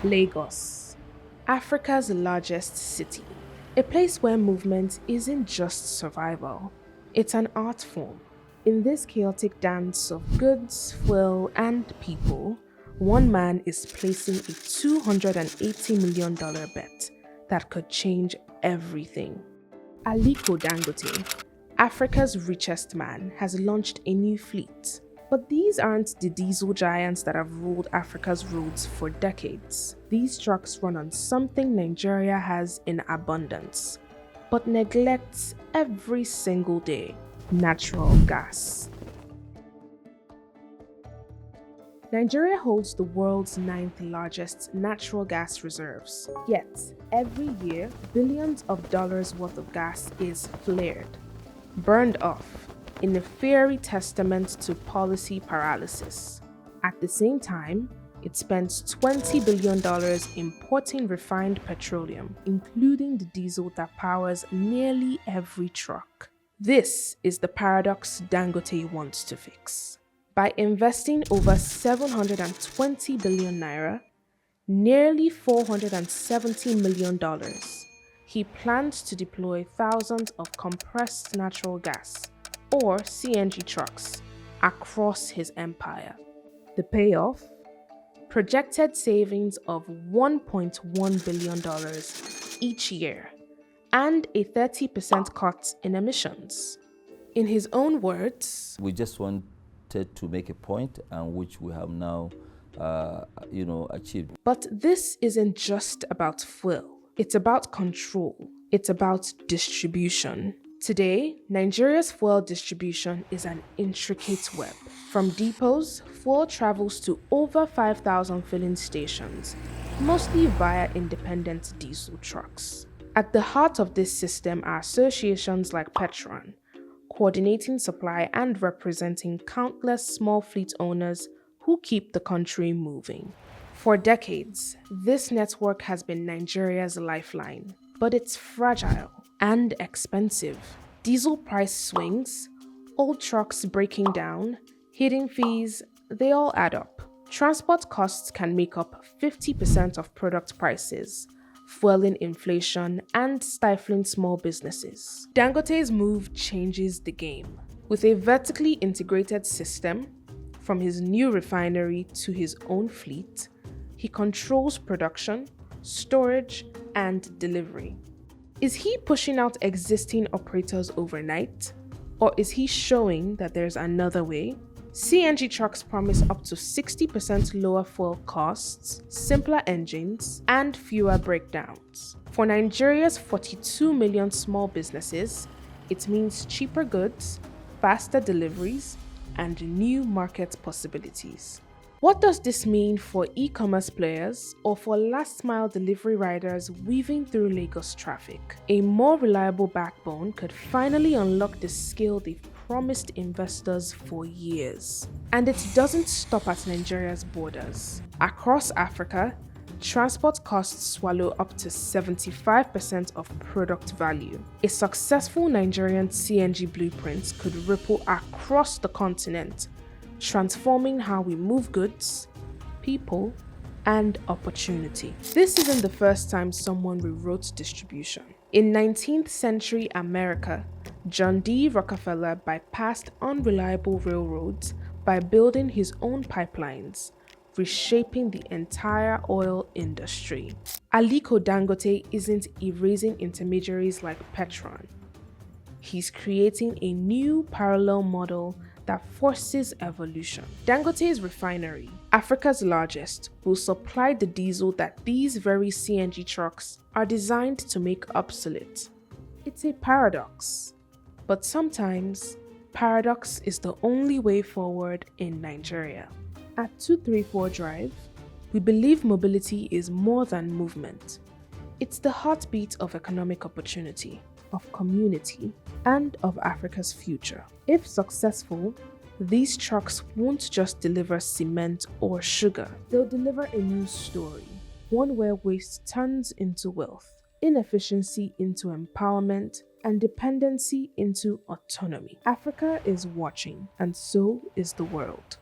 Lagos, Africa's largest city. A place where movement isn't just survival, it's an art form. In this chaotic dance of goods, fuel, and people, one man is placing a $280 million bet that could change everything. Aliko Dangote, Africa's richest man, has launched a new fleet. But these aren't the diesel giants that have ruled Africa's roads for decades. These trucks run on something Nigeria has in abundance, but neglects every single day: natural gas. Nigeria holds the world's 9th largest natural gas reserves. Yet, every year, billions of dollars worth of gas is flared, burned off, in a fiery testament to policy paralysis. At the same time, it spends $20 billion importing refined petroleum, including the diesel that powers nearly every truck. This is the paradox Dangote wants to fix. By investing over 720 billion naira, nearly $470 million, he plans to deploy thousands of compressed natural gas, or CNG trucks, across his empire. The payoff? Projected savings of $1.1 billion each year, and a 30% cut in emissions. In his own words, we just wanted to make a point, and which we have now achieved. But this isn't just about fuel. It's about control. It's about distribution. Today, Nigeria's fuel distribution is an intricate web. From depots, fuel travels to over 5,000 filling stations, mostly via independent diesel trucks. At the heart of this system are associations like Petron, coordinating supply and representing countless small fleet owners who keep the country moving. For decades, this network has been Nigeria's lifeline, but it's fragile and expensive. Diesel price swings, old trucks breaking down, hidden fees, they all add up. Transport costs can make up 50% of product prices, fueling inflation and stifling small businesses. Dangote's move changes the game. With a vertically integrated system, from his new refinery to his own fleet, he controls production, storage, and delivery. Is he pushing out existing operators overnight? Or is he showing that there's another way? CNG trucks promise up to 60% lower fuel costs, simpler engines, and fewer breakdowns. For Nigeria's 42 million small businesses, it means cheaper goods, faster deliveries, and new market possibilities. What does this mean for e-commerce players or for last-mile delivery riders weaving through Lagos traffic? A more reliable backbone could finally unlock the scale they've promised investors for years. And it doesn't stop at Nigeria's borders. Across Africa, transport costs swallow up to 75% of product value. A successful Nigerian CNG blueprint could ripple across the continent, transforming how we move goods, people, and opportunity. This isn't the first time someone rewrote distribution. In 19th century America, John D. Rockefeller bypassed unreliable railroads by building his own pipelines, reshaping the entire oil industry. Aliko Dangote isn't erasing intermediaries like Petron. He's creating a new parallel model that forces evolution. Dangote's refinery, Africa's largest, will supply the diesel that these very CNG trucks are designed to make obsolete. It's a paradox, but sometimes paradox is the only way forward in Nigeria. At 234 Drive, we believe mobility is more than movement. It's the heartbeat of economic opportunity, of community, and of Africa's future. If successful, these trucks won't just deliver cement or sugar. They'll deliver a new story, one where waste turns into wealth, inefficiency into empowerment, and dependency into autonomy. Africa is watching, and so is the world.